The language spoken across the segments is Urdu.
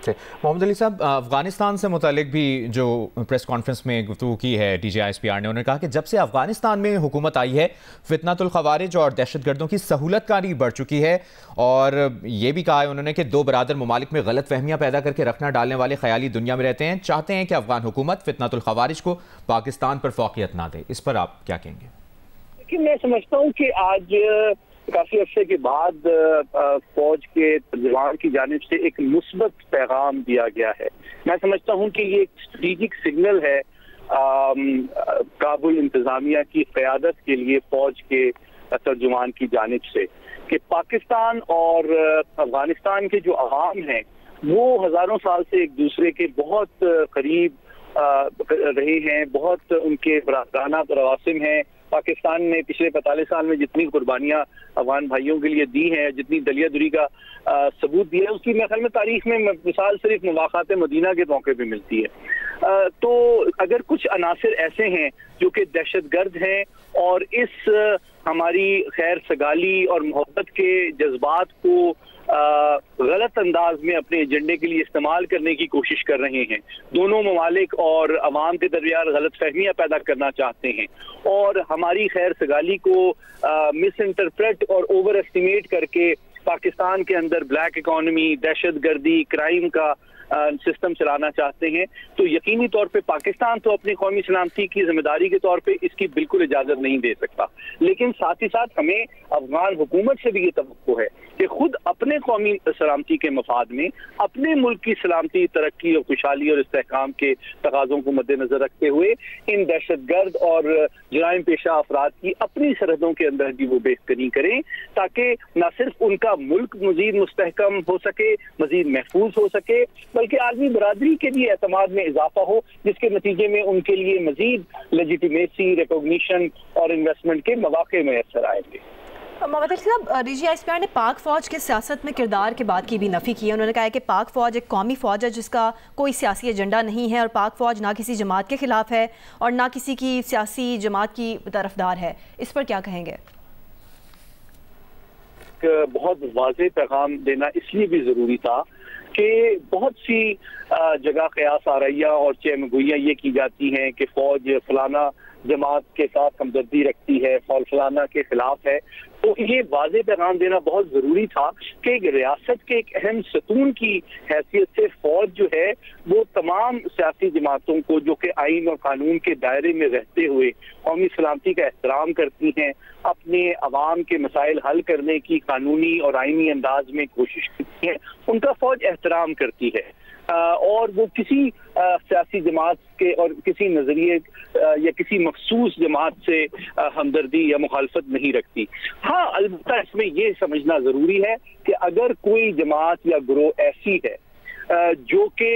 محمد علی صاحب، افغانستان سے متعلق بھی جو پریس کانفرنس میں گفتگو کی ہے D G I S P R نے، انہوں نے کہا کہ جب سے افغانستان میں حکومت آئی ہے فتنۃ الخوارج اور دہشت گردوں کی سہولت کاری بڑھ چکی ہے، اور یہ بھی کہا ہے انہوں نے کہ دو برادر ممالک میں غلط فہمیاں پیدا کر کے رکھنا ڈالنے والے خیالی دنیا میں رہتے ہیں، چاہتے ہیں کہ افغان حکومت فتنۃ الخوارج کو پاکستان پر فوقیت نہ دے۔ اس پر آپ کیا کہیں گے؟ لیکن میں سمجھتا ہوں کہ آج کافی عرصے کے بعد فوج کے ترجمان کی جانب سے ایک مثبت پیغام دیا گیا ہے۔ میں سمجھتا ہوں کہ یہ ایک اسٹریٹجک سگنل ہے کابل انتظامیہ کی قیادت کے لیے فوج کے ترجمان کی جانب سے کہ پاکستان اور افغانستان کے جو عوام ہیں وہ ہزاروں سال سے ایک دوسرے کے بہت قریب رہے ہیں، بہت ان کے برادرانہ رواسم ہیں۔ پاکستان نے پچھلے 45 سال میں جتنی قربانیاں افغان بھائیوں کے لیے دی ہیں، جتنی دلیہ دوری کا ثبوت دیا ہے، اس کی میرے خیال میں تاریخ میں مثال صرف مواقعات مدینہ کے موقع پہ ملتی ہے۔ تو اگر کچھ عناصر ایسے ہیں جو کہ دہشت گرد ہیں اور اس ہماری خیر سگالی اور محبت کے جذبات کو غلط انداز میں اپنے ایجنڈے کے لیے استعمال کرنے کی کوشش کر رہے ہیں، دونوں ممالک اور عوام کے درمیان غلط فہمیاں پیدا کرنا چاہتے ہیں اور ہماری خیر سگالی کو مس انٹرپریٹ اور اوور ایسٹیمیٹ کر کے پاکستان کے اندر بلیک اکانومی، دہشت گردی، کرائم کا سسٹم چلانا چاہتے ہیں، تو یقینی طور پہ پاکستان تو اپنی قومی سلامتی کی ذمہ داری کے طور پہ اس کی بالکل اجازت نہیں دے سکتا، لیکن ساتھ ہی ساتھ ہمیں افغان حکومت سے بھی یہ توقع ہے کہ خود اپنے قومی سلامتی کے مفاد میں اپنے ملک کی سلامتی، ترقی اور خوشحالی اور استحکام کے تقاضوں کو مد نظر رکھتے ہوئے ان دہشت گرد اور جرائم پیشہ افراد کی اپنی سرحدوں کے اندر بھی وہ بہتری کریں، تاکہ نہ صرف ان کا ملک مزید مستحکم ہو سکے، مزید محفوظ ہو سکے، بلکہ عالمی برادری کے بھی اعتماد میں اضافہ ہو، جس کے نتیجے میں ان کے لیے مزید لیجیٹیمیسی، ریکوگنیشن اور انویسٹمنٹ کے مواقع میسر آئیں گے۔ محمد علی صاحب، D G I S P R نے پاک فوج کے سیاست میں کردار کے بات کی بھی نفی کی ہے۔ انہوں نے کہا ہے کہ پاک فوج ایک قومی فوج ہے جس کا کوئی سیاسی ایجنڈا نہیں ہے، اور پاک فوج نہ کسی جماعت کے خلاف ہے اور نہ کسی کی سیاسی جماعت کی طرفدار ہے۔ اس پر کیا کہیں گے؟ بہت واضح پیغام دینا اس لیے بھی ضروری تھا کہ بہت سی جگہ قیاس آرائیہ اور چہمگوئیاں یہ کی جاتی ہیں کہ فوج فلانا جماعت کے ساتھ ہمدردی رکھتی ہے، فلانا کے خلاف ہے، تو یہ واضح پیغام دینا بہت ضروری تھا کہ ایک ریاست کے ایک اہم ستون کی حیثیت سے فوج جو ہے وہ تمام سیاسی جماعتوں کو جو کہ آئین اور قانون کے دائرے میں رہتے ہوئے قومی سلامتی کا احترام کرتی ہیں، اپنے عوام کے مسائل حل کرنے کی قانونی اور آئینی انداز میں کوشش کرتی ہیں، ان کا فوج احترام کرتی ہے اور وہ کسی سیاسی جماعت کے اور کسی نظریے یا کسی مخصوص جماعت سے ہمدردی یا مخالفت نہیں رکھتی۔ ہاں، البتہ اس میں یہ سمجھنا ضروری ہے کہ اگر کوئی جماعت یا گروہ ایسی ہے جو کہ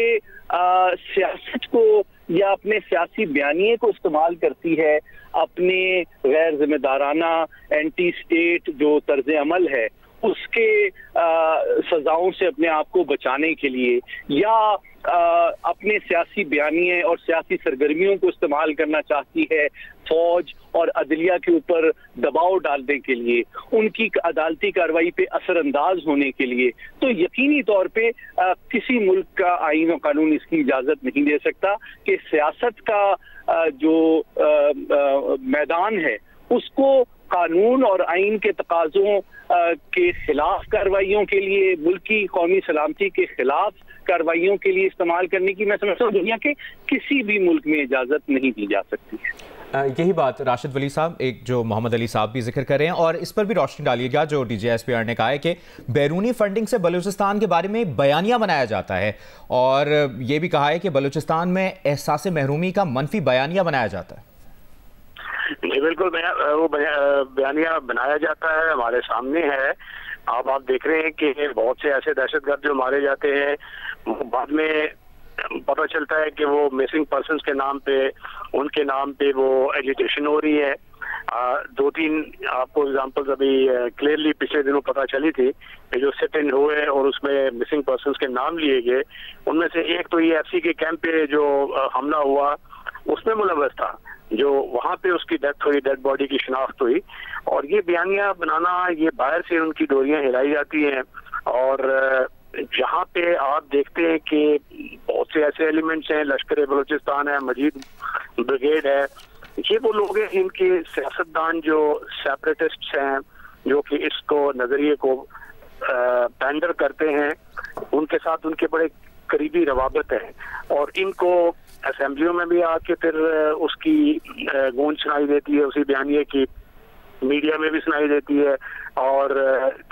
سیاست کو یا اپنے سیاسی بیانیے کو استعمال کرتی ہے اپنے غیر ذمہ دارانہ اینٹی اسٹیٹ جو طرز عمل ہے اس کے سزاؤں سے اپنے آپ کو بچانے کے لیے، یا اپنے سیاسی بیانیے اور سیاسی سرگرمیوں کو استعمال کرنا چاہتی ہے فوج اور عدلیہ کے اوپر دباؤ ڈالنے کے لیے، ان کی عدالتی کارروائی پہ اثر انداز ہونے کے لیے، تو یقینی طور پہ کسی ملک کا آئین و قانون اس کی اجازت نہیں دے سکتا کہ سیاست کا جو میدان ہے اس کو قانون اور آئین کے تقاضوں کے خلاف کارروائیوں کے لیے، ملکی قومی سلامتی کے خلاف کارروائیوں کے لیے استعمال کرنے کی میں سمجھتا ہوں دنیا کے کسی بھی ملک میں اجازت نہیں دی جا سکتی ہے۔ یہی بات راشد ولی صاحب، ایک جو محمد علی صاحب بھی ذکر کریں، اور اس پر بھی روشنی ڈالیے گا جو D G S P R نے کہا ہے کہ بیرونی فنڈنگ سے بلوچستان کے بارے میں بیانیہ بنایا جاتا ہے، اور یہ بھی کہا ہے کہ بلوچستان میں احساس محرومی کا منفی بیانیہ بنایا جاتا ہے۔ جی بالکل، وہ بیانیہ بنایا جاتا ہے، ہمارے سامنے ہے۔ آپ دیکھ رہے ہیں کہ بہت سے ایسے دہشت گرد جو مارے جاتے ہیں، بعد میں پتہ چلتا ہے کہ وہ مسنگ پرسنز کے نام پہ، ان کے نام پہ وہ ایجیٹیشن ہو رہی ہے۔ دو تین آپ کو اگزامپلز ابھی کلیئرلی پچھلے دنوں پتہ چلی تھی کہ جو سٹ ان ہوئے اور اس میں مسنگ پرسنز کے نام لیے گئے، ان میں سے ایک تو یہ ایف سی کے کیمپ پہ جو حملہ ہوا اس میں ملوث تھا، جو وہاں پہ اس کی ڈیتھ ہوئی، ڈیڈ باڈی کی شناخت ہوئی، اور یہ بیانیہ بنانا، یہ باہر سے ان کی ڈوریاں ہلائی جاتی ہیں اور جہاں پہ آپ دیکھتے ہیں کہ بہت سے ایسے ایلیمنٹس ہیں، لشکر بلوچستان ہے، مجید بریگیڈ ہے، یہ وہ لوگ ہیں ان کے سیاستدان جو سیپریٹسٹس ہیں، جو کہ اس کو نظریے کو پینڈر کرتے ہیں، ان کے ساتھ ان کے بڑے قریبی روابط ہیں، اور ان کو اسمبلیوں میں بھی آ کے پھر اس کی گونج سنائی دیتی ہے، اسی بیانیے کی میڈیا میں بھی سنائی دیتی ہے، اور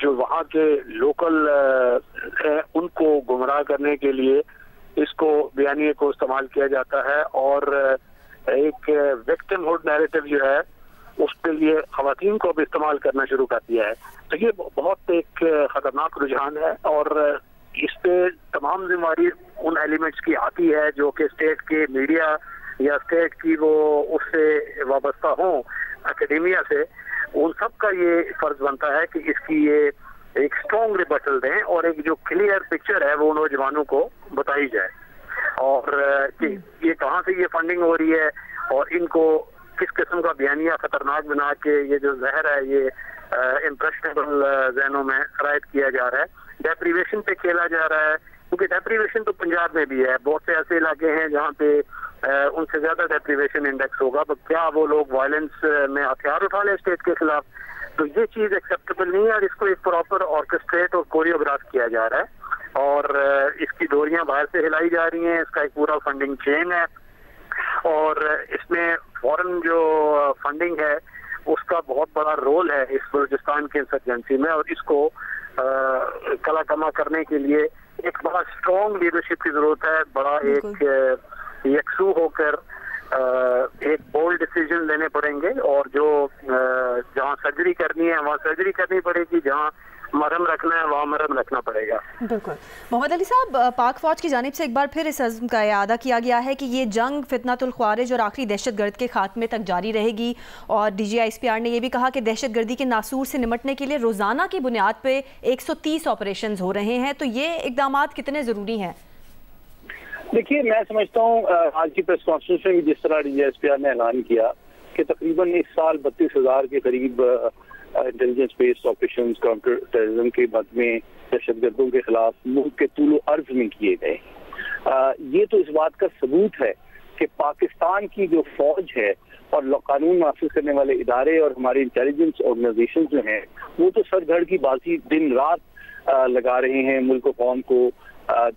جو وہاں کے لوکل ان کو گمراہ کرنے کے لیے اس کو بیانیے کو استعمال کیا جاتا ہے، اور ایک وکٹم ہوڈ نیریٹو جو ہے اس کے لیے خواتین کو بھی استعمال کرنا شروع کر دیا ہے. تو یہ بہت ایک خطرناک رجحان ہے، اور اس پہ تمام ذمہ داری ان ایلیمنٹس کی آتی ہے جو کہ اسٹیٹ کے میڈیا یا اسٹیٹ کی وہ اس سے وابستہ ہوں اکیڈیمیا سے، ان سب کا یہ فرض بنتا ہے کہ اس کی یہ ایک اسٹرانگ ریبٹل دیں اور ایک جو کلیئر پکچر ہے وہ نوجوانوں کو بتائی جائے، اور یہ کہاں سے یہ فنڈنگ ہو رہی ہے اور ان کو کس قسم کا بیانیہ خطرناک بنا کے یہ جو زہر ہے یہ امپریشنیبل ذہنوں میں خرائط کیا جا رہا ہے، ڈیپریویشن پہ کھیلا جا رہا ہے، کیونکہ ڈیپریویشن تو پنجاب میں بھی ہے، بہت سے ایسے علاقے ہیں جہاں پہ ان سے زیادہ ڈیپریویشن انڈیکس ہوگا، تو کیا وہ لوگ وائلنس میں ہتھیار اٹھا لیں اسٹیٹ کے خلاف؟ تو یہ چیز ایکسیپٹیبل نہیں ہے، اور اس کو ایک پراپر آرکسٹریٹ اور کوریوگراف کیا جا رہا ہے، اور اس کی ڈوریاں باہر سے ہلائی جا رہی ہیں، اس کا ایک پورا فنڈنگ چین ہے، اور اس میں فورن جو فنڈنگ ہے اس کا بہت بڑا رول ہے اس بلوچستان کے انسرجنسی میں، اور اس کو کلا کما کرنے کے لیے ایک بڑا اسٹرانگ لیڈرشپ کی ضرورت ہے، بڑا ایک یکسو ہو کر ایک بولڈ ڈیسیجن لینے پڑیں گے، اور جو جہاں سرجری کرنی ہے وہاں سرجری کرنی پڑے گی، جہاں مرہم رکھنا ہے وہاں مرہم رکھنا پڑے گا. بالکل. محمد علی صاحب، پاک فوج کی جانب سے ایک بار پھر اس عزم کا اعادہ کیا گیا ہے کہ یہ جنگ فتنۃ الخوارج اور آخری دہشت گرد کے خاتمے تک جاری رہے گی، اور D G I S P R نے یہ بھی کہا کہ دہشت گردی کے ناسور سے نمٹنے کے لیے روزانہ کی بنیاد پہ 130 آپریشنز ہو رہے ہیں. تو یہ اقدامات کتنے ضروری ہیں؟ دیکھیے، میں سمجھتا ہوں آج کی پریس کانفرنس میں جس طرح D G S P R نے اعلان کیا کہ تقریباً اس سال 32,000 کے قریب intelligence based operations counter terrorism کے بد میں دہشت گردوں کے خلاف ملک کے طول و عرض میں کیے گئے. یہ تو اس بات کا ثبوت ہے کہ پاکستان کی جو فوج ہے اور قانون نافذ کرنے والے ادارے اور ہماری انٹیلیجنس آرگنائزیشن جو ہیں وہ تو سر دھڑ کی بازی دن رات لگا رہے ہیں ملک و قوم کو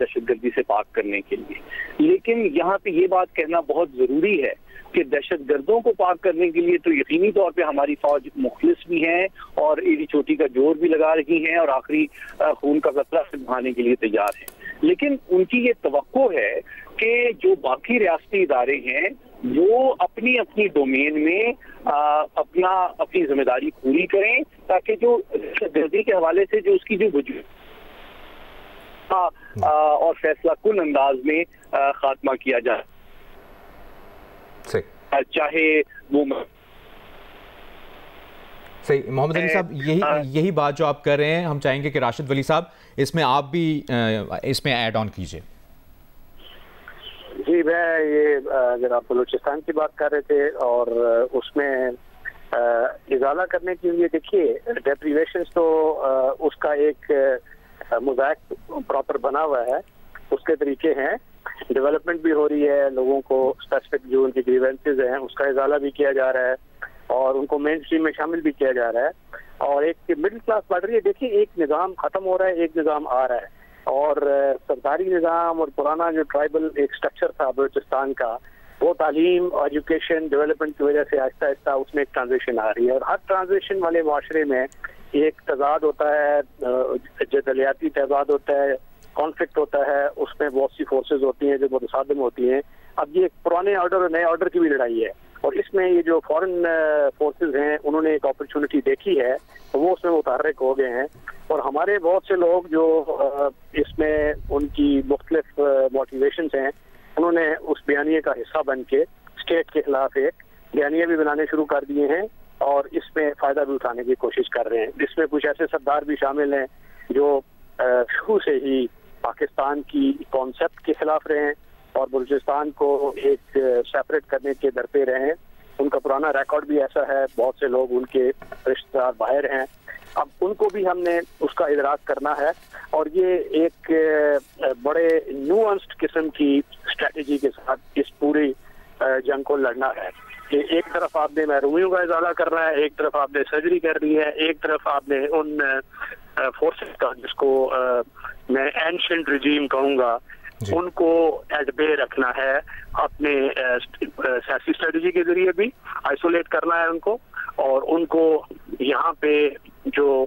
دہشت گردی سے پاک کرنے کے لیے. لیکن یہاں پہ یہ بات کہنا بہت ضروری ہے کہ دہشت گردوں کو پاک کرنے کے لیے تو یقینی طور پہ ہماری فوج مخلص بھی ہیں اور ایڑی چوٹی کا جوڑ بھی لگا رہی ہیں اور آخری خون کا قطرہ بہانے کے لیے تیار ہیں. لیکن ان کی یہ توقع ہے کہ جو باقی ریاستی ادارے ہیں وہ اپنی اپنی ڈومین میں اپنی ذمہ داری پوری کریں تاکہ جو دہشت گردی کے حوالے سے جو اس کی جو وجود اور فیصلہ کن انداز میں خاتمہ کیا جائے. چاہے وہ صحیح. محمد علی صاحب، یہی بات جو آپ کر رہے ہیں ہم چاہیں گے کہ راشد ولی صاحب اس میں آپ بھی اس میں ایڈ آن کیجئے. جی، میں یہ جناب بلوچستان کی بات کر رہے تھے اور اس میں ازالہ کرنے کے لیے دیکھیے ڈیپریویشنز تو اس کا ایک موزائک پراپر بنا ہوا ہے، اس کے طریقے ہیں، ڈیولپمنٹ بھی ہو رہی ہے، لوگوں کو اسپیسیفک جو ان کی گریونسز ہیں اس کا ازالہ بھی کیا جا رہا ہے اور ان کو مین اسٹریم میں شامل بھی کیا جا رہا ہے، اور ایک مڈل کلاس بڑھ رہی ہے. دیکھیے، ایک نظام ختم ہو رہا ہے، ایک نظام آ رہا ہے، اور سرکاری نظام اور پرانا جو ٹرائبل ایک سٹرکچر تھا بلوچستان کا وہ تعلیم، ایجوکیشن، ڈیولپمنٹ کی وجہ سے آہستہ آہستہ اس میں ایک ٹرانزیشن آ رہی ہے، اور ہر ٹرانزیشن والے معاشرے میں ایک تضاد ہوتا ہے، جدلیاتی تضاد ہوتا ہے، کانفلکٹ ہوتا ہے، اس میں بہت سی فورسز ہوتی ہیں جو متصادم ہوتی ہیں. اب یہ پرانے آرڈر اور نئے آرڈر کی بھی لڑائی ہے، اور اس میں یہ جو فورن فورسز ہیں انہوں نے ایک اپرچونٹی دیکھی ہے تو وہ اس میں متحرک ہو گئے ہیں، اور ہمارے بہت سے لوگ جو اس میں ان کی مختلف موٹیویشنز ہیں انہوں نے اس بیانیے کا حصہ بن کے اسٹیٹ کے خلاف ایک بیانیے بھی بنانے شروع کر دیے ہیں اور اس میں فائدہ بھی اٹھانے کی کوشش کر رہے ہیں. اس میں کچھ ایسے سردار بھی شامل ہیں جو شروع سے ہی پاکستان کی کانسیپٹ کے خلاف رہے ہیں اور بلوچستان کو ایک سیپریٹ کرنے کے در پہ رہے ہیں. ان کا پرانا ریکارڈ بھی ایسا ہے، بہت سے لوگ ان کے رشتہ دار باہر ہیں، اب ان کو بھی ہم نے اس کا ادراک کرنا ہے، اور یہ ایک بڑے نیوانسڈ قسم کی اسٹریٹجی کے ساتھ اس پوری جنگ کو لڑنا ہے کہ ایک طرف آپ نے محرومیوں کا ازالہ کرنا ہے، ایک طرف آپ نے سرجری کرنی ہے، ایک طرف آپ نے ان فورسز کا جس کو میں اینشنٹ رجیم کہوں گا ان کو ایٹ بے رکھنا ہے، اپنے سیاسی اسٹریٹجی کے ذریعے بھی آئسولیٹ کرنا ہے ان کو، اور ان کو یہاں پہ جو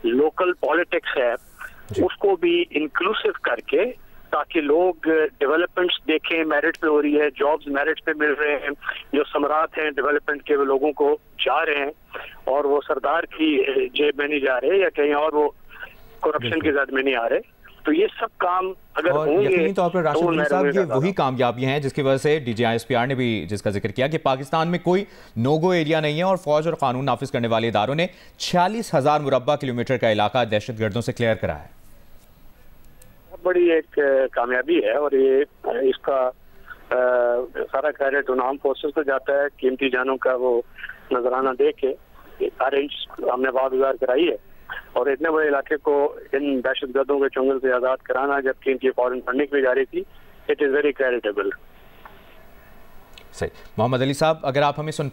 لوکل پالیٹکس ہے اس کو بھی انکلوسیو کر کے، تاکہ لوگ ڈیولپمنٹس دیکھیں، میرٹ پہ ہو رہی ہے، جابز میرٹ پہ مل رہے ہیں، جو ثمرات ہیں ڈیولپمنٹ کے وہ لوگوں کو جا رہے ہیں اور وہ سردار کی جیب میں نہیں جا رہے یا کہیں اور وہ کرپشن کے زد میں نہیں آ رہے. تو یہ سب کام اگر ہوں گے، یقینی طور پر راشد غنی صاحب یہ وہی کامیابیاں ہیں جس کی وجہ سے D G I S P R نے بھی جس کا ذکر کیا کہ پاکستان میں کوئی نو گو ایریا نہیں ہے اور فوج اور قانون نافذ کرنے والے اداروں نے 46,000 مربع کلومیٹر کا علاقہ دہشت گردوں سے کلیئر کرا ہے. بڑی ایک کامیابی ہے، اور یہ اس کا سارا کریڈٹ ان آرم فورسز کو جاتا ہے. قیمتی جانوں کا وہ نذرانہ دے کے ہر انچ ہم نے واگزار کرائی ہے، اور اتنے بڑے علاقے کو ان دہشت گردوں کے چنگل سے آزاد کرانا جبکہ ان کی فورن فنڈنگ بھی جاری تھی، اٹ از ویری کریڈیبل. صحیح. محمد علی صاحب، اگر آپ ہمیں سن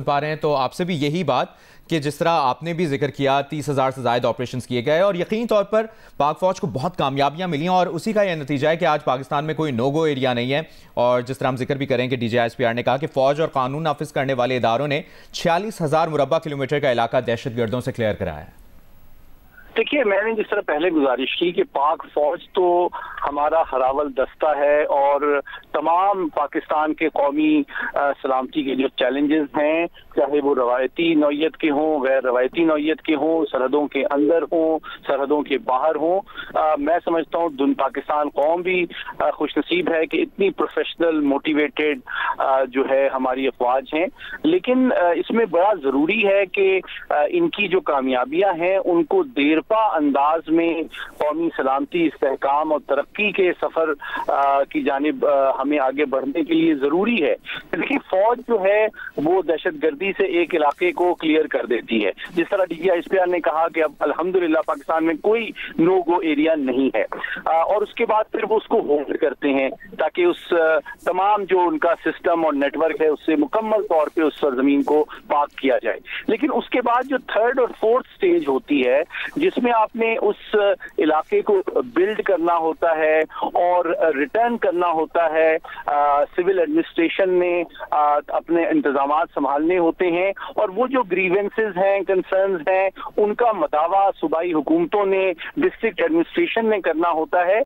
پا رہے ہیں تو آپ سے بھی یہی بات کہ جس طرح آپ نے بھی ذکر کیا 30,000 سے زائد آپریشنز کیے گئے اور یقینی طور پر پاک فوج کو بہت کامیابیاں ملی ہیں، اور اسی کا یہ نتیجہ ہے کہ آج پاکستان میں کوئی نو گو ایریا نہیں ہے. اور جس طرح ہم ذکر بھی کریں کہ D G I S P R نے کہا کہ فوج اور قانون نافذ کرنے والے اداروں نے 46,000 مربع کلومیٹر کا علاقہ دہشت گردوں سے کلیئر کرایا ہے. دیکھیے، میں نے جس طرح پہلے گزارش کی کہ پاک فوج تو ہمارا ہراول دستہ ہے، اور تمام پاکستان کے قومی سلامتی کے جو چیلنجز ہیں، چاہے وہ روایتی نوعیت کے ہوں، غیر روایتی نوعیت کے ہوں، سرحدوں کے اندر ہوں، سرحدوں کے باہر ہوں، میں سمجھتا ہوں پاکستان قوم بھی خوش نصیب ہے کہ اتنی پروفیشنل موٹیویٹڈ جو ہے ہماری افواج ہیں. لیکن اس میں بڑا ضروری ہے کہ ان کی جو کامیابیاں ہیں ان کو دیرپا انداز میں قومی سلامتی، استحکام اور ترقی کے سفر کی جانب ہمیں آگے بڑھنے کے لیے ضروری ہے. دیکھیے، فوج جو ہے وہ دہشت گردی سے ایک علاقے کو کلیئر کر دیتی ہے. جس طرح D G I S P R نے کہا کہ اب الحمدللہ پاکستان میں کوئی نو گو ایریا نہیں ہے، اور اس کے بعد پھر وہ اس کو ہولڈ کرتے ہیں تاکہ اس تمام جو ان کا سسٹم اور نیٹ ورک ہے اس سے مکمل طور پہ اس سرزمین کو پاک کیا جائے. لیکن اس کے بعد جو تھرڈ اور فورتھ سٹیج ہوتی ہے جس میں آپ نے اس علاقے کو بلڈ کرنا ہوتا ہے اور ریٹرن کرنا ہوتا ہے، سول ایڈمنسٹریشن نے اپنے انتظامات سنبھالنے ہوتے ہیں، اور وہ جو گریونسز ہیں، کنسرنز ہیں، ان کا مداوع صوبائی حکومتوں نے، ڈسٹرکٹ ایڈمنسٹریشن نے کرنا ہوتا ہے.